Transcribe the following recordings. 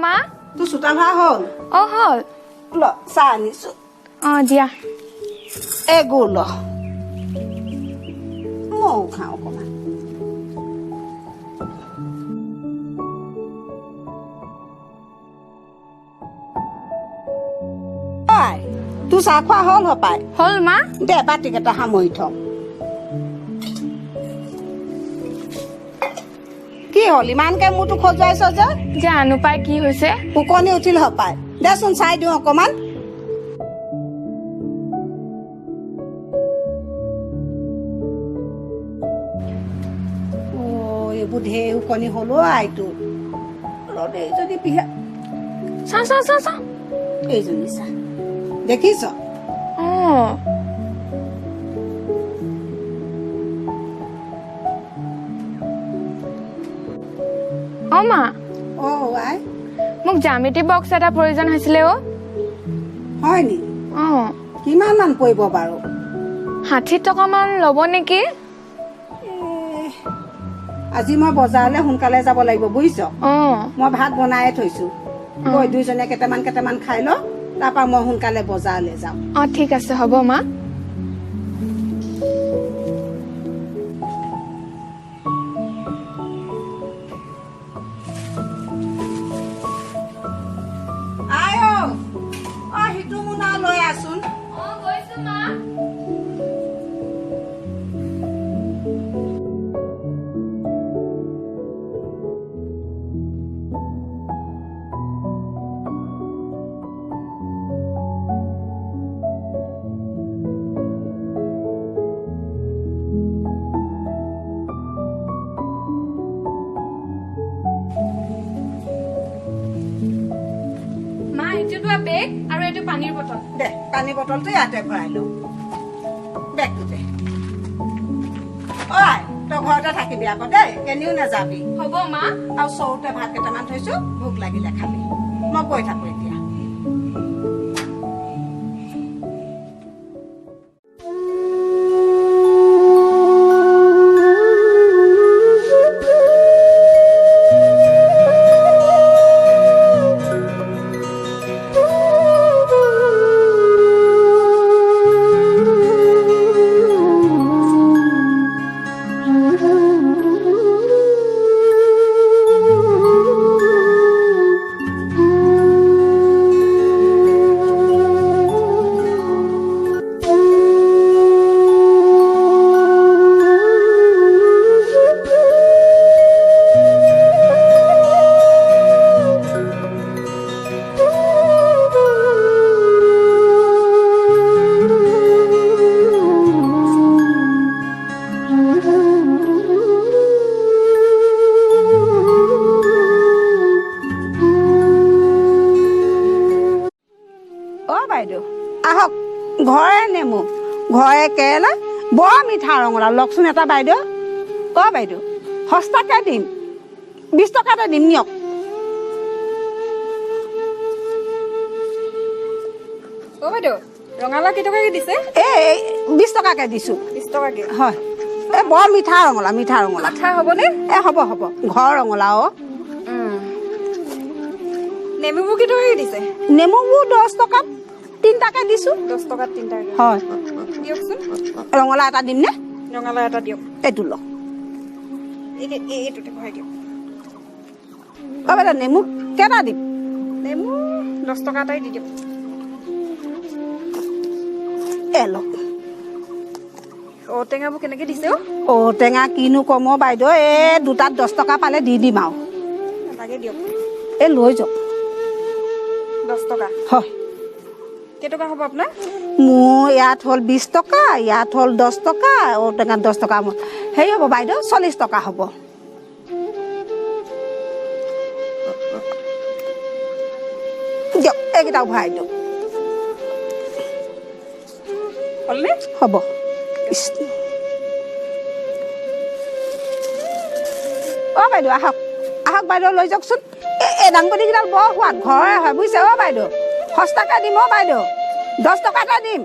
মা তোৰ চোতা ভা হ'ল হ'ল ল চাহ আনিছো দিয়া এই গুৰ ল ময়ো খাওঁ অকণমান তোৰ চাহ খোৱা হ'ল হপাই হ'ল মা দে বাতিকেইটা সামৰি থওঁ কি হ'ল ইমানকে মূৰটো খজুৱাইছ যে জানো পাই কি হৈছে উকনি উঠিল হপাই দেচোন চাই দিওঁ অকণমান এইবোৰ ঢেৰ উকনি হলো আইটো ৰ'দ এইজনী পিহা চা এইজনী চা দেখিছ মা আই মোক জ্যামিতি বক্স এটা প্ৰয়োজন হৈছিলে হয় নি কিমান মান পৰিব বাৰু 60 টকা মান ল'ব নেকি আজি মই বজাৰলৈ সোনকালে যাব লাগিব বুজিছ মই ভাত বনায়ে থৈছো গৈ দুইজনে কেইটামান খাই ল তাৰপৰা মই সোনকালে বজাৰলৈ যাম ঠিক আছে হ'ব মা সিটো মোনা লৈ আছোন বেগ আৰু এইটো পানীৰ বটল দে পানীৰ বটলটো ইয়াতে ভৰাই লওঁ বেগটো দে তই ঘৰতে থাকিবি আকৌ দেই কেনিও নাযাবি হ'ব মা আৰু চৰুতে ভাত কেইটামান থৈছো ভোক লাগিলে খাবি মই গৈ থাকো এতিয়া আহক ঘৰে নেমু ঘৰে কেৰেলা বৰ মিঠা ৰঙালাও লওকচোন এটা বাইদেউ বাইদেউ সস্তাকে দিম 20 টকাতে দিম নিয়ক বাইদেউ ৰঙালাও কেইটকাকে দিছে 20 টকাকে দিছো 20 টকাকে হয় বৰ মিঠা ৰঙালাও আঠা হ'বনে হ'ব ঘৰ ৰঙালাও নেমুবোৰ কেইটকাকে দিছে নেমুবোৰ 10 টকাত 3টাকে দিছো 10 টকাত 3টাকে হয় দিয়কচোন ৰঙালাও এটা দিম নে ৰঙালাও এটা দিয়ক এইটো ল এইটোতে ভৰাই দিয়ক বাইদেউ নেমু কেইটা দিম নেমু 10 টকা এটাই দি দিয়ক লওক ঔটেঙাবোৰ কেনেকে দিছে ঔটেঙা কিনো কম বাইদেউ দুটাত 10 টকা পালে দি দিম আৰু লাগে দিয়ক লৈ যাওক 10 টকা হয় কেইটকা হ'ব আপোনাৰ মোৰ ইয়াত হ'ল 20 টকা ইয়াত হ'ল 10 টকা ঔটেঙা 10 টকা হেৰি হ'ব বাইদেউ 40 টকা হ'ব দিয়ক এইকেইটাও ভৰাই দিয়ক হ'ব বাইদেউ আহক বাইদেউ লৈ যাওকচোন এই দাংবডীকেইডাল বৰ সোৱাদ ঘৰৰে হয় বুজিছে বাইদেউ সস্তাকে দিম বাইদেউ 10 টকা এটা দিম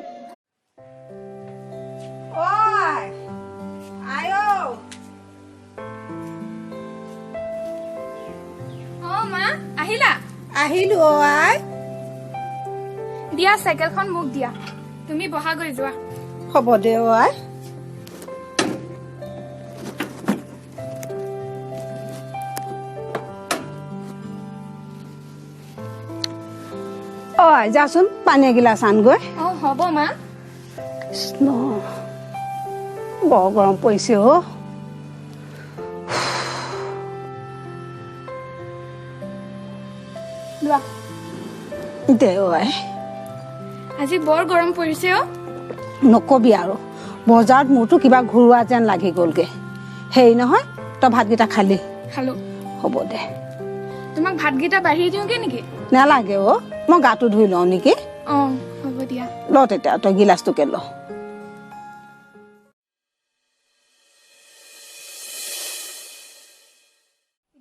আহিলো অ' আই। দিয়া চাইকেলখন মোক দিয়া, তুমি বহা গৈ যোৱা। হ'ব দে অ' আই। অ' আই যাচোন পানী এগিলাচ আনগৈ। হ'ব মা। কৃষ্ণ বৰ গৰম পৰিছে অ'। লোৱা। দে অ' আই। আজি বৰ গৰম পৰিছে অ'। নকবি আৰু বজাৰত মোৰতো কিবা ঘৰুৱা যেন লাগি গ'লগে। হেৰি নহয় তই ভাতকেইটা খালি? খালো। হ'ব দে। তোমাক ভাতকেইটা বাঢ়ি দিওঁগে নেকি? নালাগে অ' মই গাটো ধুই লওঁ নেকি। হ'ব দিয়া। ল তেতিয়া তই গিলাচটোকে ল।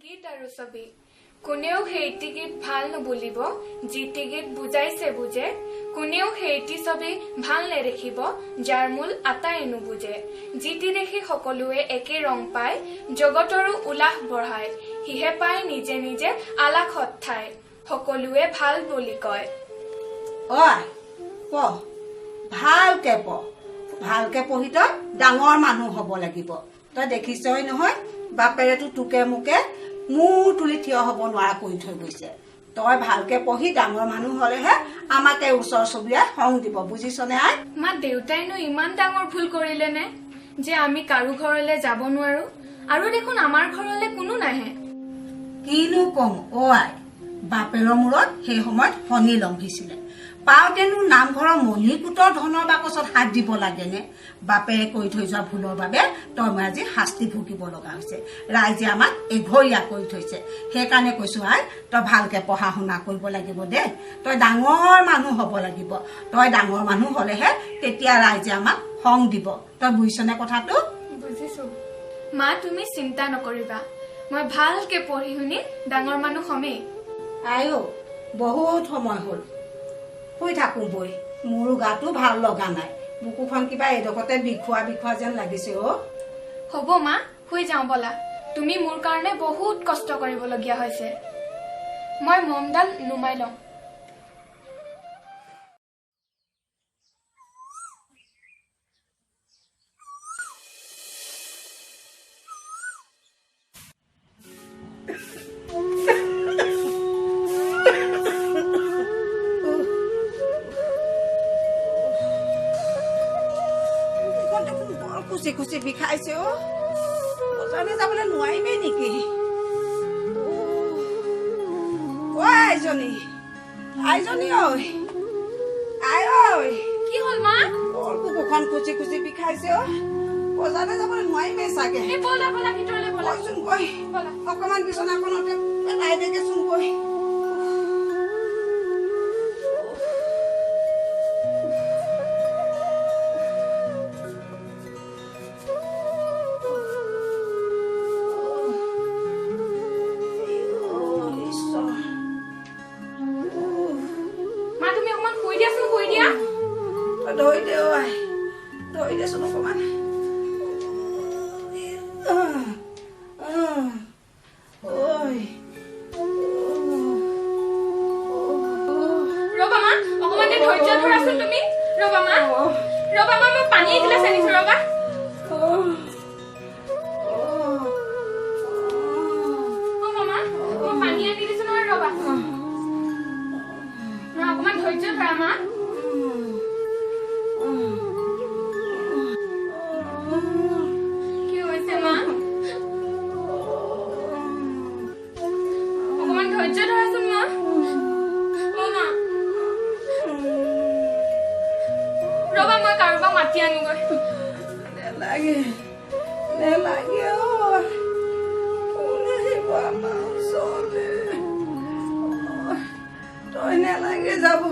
গীত আৰু ছবি কোনেও সেইটি গীত ভাল নুবুলিব, যিটি গীত বুজাইছে বুজে। কোনেও সেইটি ছবি ভাল নেদেখিব, যাৰ মূল আটাই নুবুজে। যিটি দেখি সকলোৱে একে ৰং পায়, জগতৰো উলাহ বঢ়ায়। সিহে পায় নিজে নিজে আলাসত ঠাই, সকলোৱে ভাল বুলি কয়। অই প ভালকে প, ভালকে পঢ়ি তই ডাঙৰ মানুহ হ'ব লাগিব। তই দেখিছই নহয় বাপেৰেতো তোকে মোকে মূৰ তুলি থিয় হ'ব নোৱাৰা কৰি থৈ গৈছে। তই ভালকে পঢ়ি ডাঙৰ মানুহ হলেহে আমাকে ওচৰ চুবুৰীয়াই সং দিব, বুজিছনে আই? মা দেউতাইনো ইমান ডাঙৰ ভুল কৰিলে নে যে আমি কাৰো ঘৰলৈ যাব নোৱাৰো? আৰু দেখোন আমাৰ ঘৰলৈ কোনো নাহে। কিনো কম অ' আই, বাপেৰৰ মূৰত সেই সময়ত শনি লম্ভিছিলে। পাওঁতেনো নামঘৰৰ মণিকূটৰ ধনৰ বাকচত হাত দিব লাগেনে? বাপেৰে কৰি থৈ যোৱা ভুলৰ বাবে তই মই আজি শাস্তি ভুগিব লগা হৈছে। ৰাইজে আমাক এঘৰীয়া কৰি থৈছে। সেইকাৰণে কৈছো আই তই ভালকে পঢ়া শুনা কৰিব লাগিব দে। তই ডাঙৰ মানুহ হ'ব লাগিব। তই ডাঙৰ মানুহ হলেহে তেতিয়া ৰাইজে আমাক সং দিব। তই বুজিছনে কথাটো? বুজিছো মা, তুমি চিন্তা নকৰিবা, মই ভালকে পঢ়ি শুনি ডাঙৰ মানুহ হমেই। আইও বহুত সময় হ'ল, শুই থাকো বই। মোৰো গাটো ভাল লগা নাই, বুকুখন কিবা এডোখৰতে বিষোৱা যেন লাগিছে অ'। হ'ব মা, শুই যাওঁ বলা। তুমি মোৰ কাৰণে বহুত কষ্ট কৰিবলগীয়া হৈছে। মই মমডাল নুমাই লওঁ। খুচি খুচি বিষাইছে অ'। বজাৰলৈ যাবলৈ নোৱাৰিমেই নেকি? আইজনী আইজনী ঐ, আই ঐ, কি হ'ল মা? বৰ বুকুখন খুচি খুচি বিষাইছে অ'। বজাৰলৈ যাবলৈ নোৱাৰিমেই চাগে। বলা বলা ভিতৰলৈ বলা। চোন গৈ অকমান বিচনাখনতে পেলাই দেগেচোন গৈ। মা তুমি অকমান শুই দিয়াচোন, শুই দিয়া। ধৰি দে আই, ধৰি দেচোন অকমান। ৰবা মা, অকমান দেৰি ধৈৰ্য ধৰাচোন তুমি। ৰবা মা, ৰবা মা, মই পানী এগিলাচ আনিছো ৰবা। মামা, মই পানী আনি দিছো নহয়, ৰবা। অকমান ধৈৰ্য ধৰা মা। কি হৈছে মা? অকমান ধৈৰ্য ধৰাচোন মা। মা ৰবা, মই কাৰোবাক মাতি আনোগৈ। নেলাগে নেলাগে অ'। কোন আহিব আমাৰ ওচৰলৈ? তই নেলাগে যাব,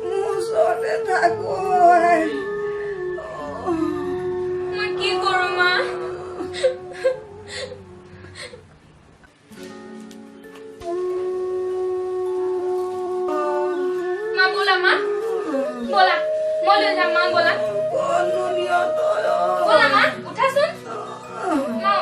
মোৰ ওচৰতে থাকো। মই কি কৰো মা? মা বলা মা, বলা মই লৈ যাম মা, বলা বলা মা, উঠাচোন মা।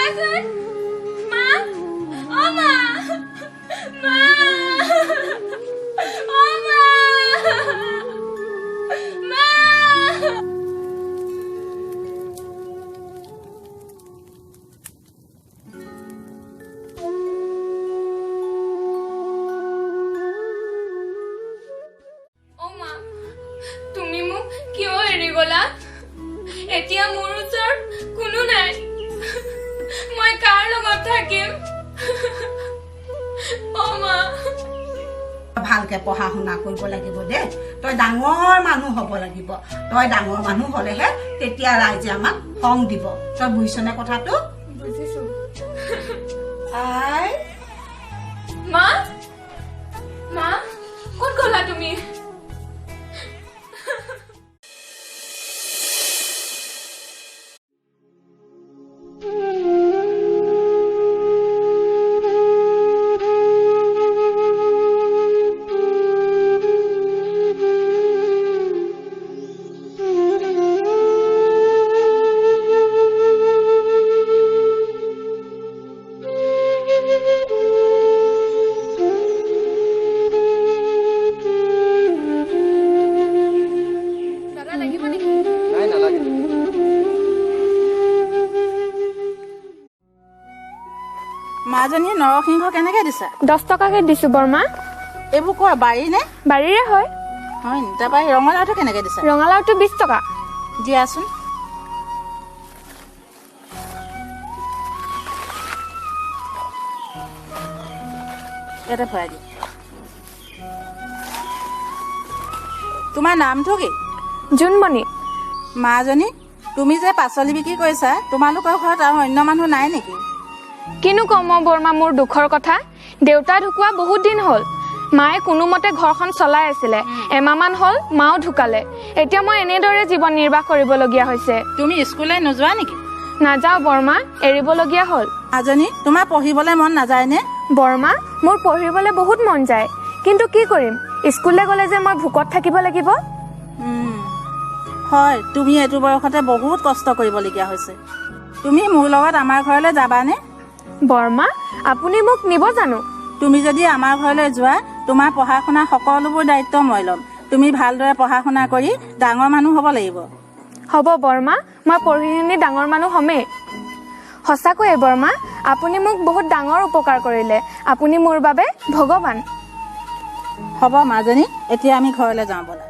শুনাচোন মা অ মা মা অ মা মা অ মা তুমি মোক কিয় এৰি গলা এতিয়া মোৰ ওচৰত কোনো নাই মই কাৰ লগত থাকিম অ মা ভালকে পঢ়া শুনা কৰিব লাগিব দে তই ডাঙৰ মানুহ হ'ব লাগিব তই ডাঙৰ মানুহ হ'লেহে তেতিয়া ৰাইজে আমাক সং দিব তই বুজিছনে কথাটো বুজিছো আই মা মা ক'ত গ'লা তুমি দাদা লাগিব নেকি নাই নালাগে মাজনী নৰসিংহ কেনেকে দিছা 10 টকাকে দিছো বৰমা এইবোৰ কৰ বাৰী নে বাৰীৰে হয় হয় নি তাৰপৰা ৰঙালাওটো কেনেকে দিছা ৰঙালাওটো 20 টকা দিয়াচোন ইয়াতে ভৰাই দিয়া তোমাৰ নামটো কি জোনমণি মাজনী তুমি যে পাচলি বিক্ৰী কৰিছা তোমালোকৰ ঘৰত আৰু অন্য মানুহ নাই নেকি কিনো কম বৰমা মোৰ দুখৰ কথা দেউতা ঢুকুৱা বহুত দিন হ'ল মায়ে কোনোমতে ঘৰখন চলাই আছিলে এমাহমান হ'ল মাও ঢুকালে এতিয়া মই এনেদৰে জীৱন নিৰ্বাহ কৰিবলগীয়া হৈছে তুমি স্কুললৈ নোযোৱা নেকি নাযাওঁ বৰমা এৰিবলগীয়া হ'ল মাজনী তোমাৰ পঢ়িবলৈ মন নাযায়নে বৰমা মোৰ পঢ়িবলৈ বহুত মন যায় কিন্তু কি কৰিম স্কুললৈ গ'লে যে মই ভোকত থাকিব লাগিব হয় তুমি এইটো বয়সতে বহুত কষ্ট কৰিবলগীয়া হৈছে তুমি মোৰ লগত আমাৰ ঘৰলৈ যাবানে বৰমা আপুনি মোক নিব জানো তুমি যদি আমাৰ ঘৰলৈ যোৱা তোমাৰ পঢ়া শুনা সকলোবোৰ দায়িত্ব মই ল'ম তুমি ভালদৰে পঢ়া শুনা কৰি ডাঙৰ মানুহ হ'ব লাগিব হ'ব বৰমা মই পঢ়ি শুনি ডাঙৰ মানুহ হ'মেই সঁচাকৈয়ে বৰমা আপুনি মোক বহুত ডাঙৰ উপকাৰ কৰিলে আপুনি মোৰ বাবে ভগৱান হ'ব মাজনী এতিয়া আমি ঘৰলৈ যাওঁ ব'লা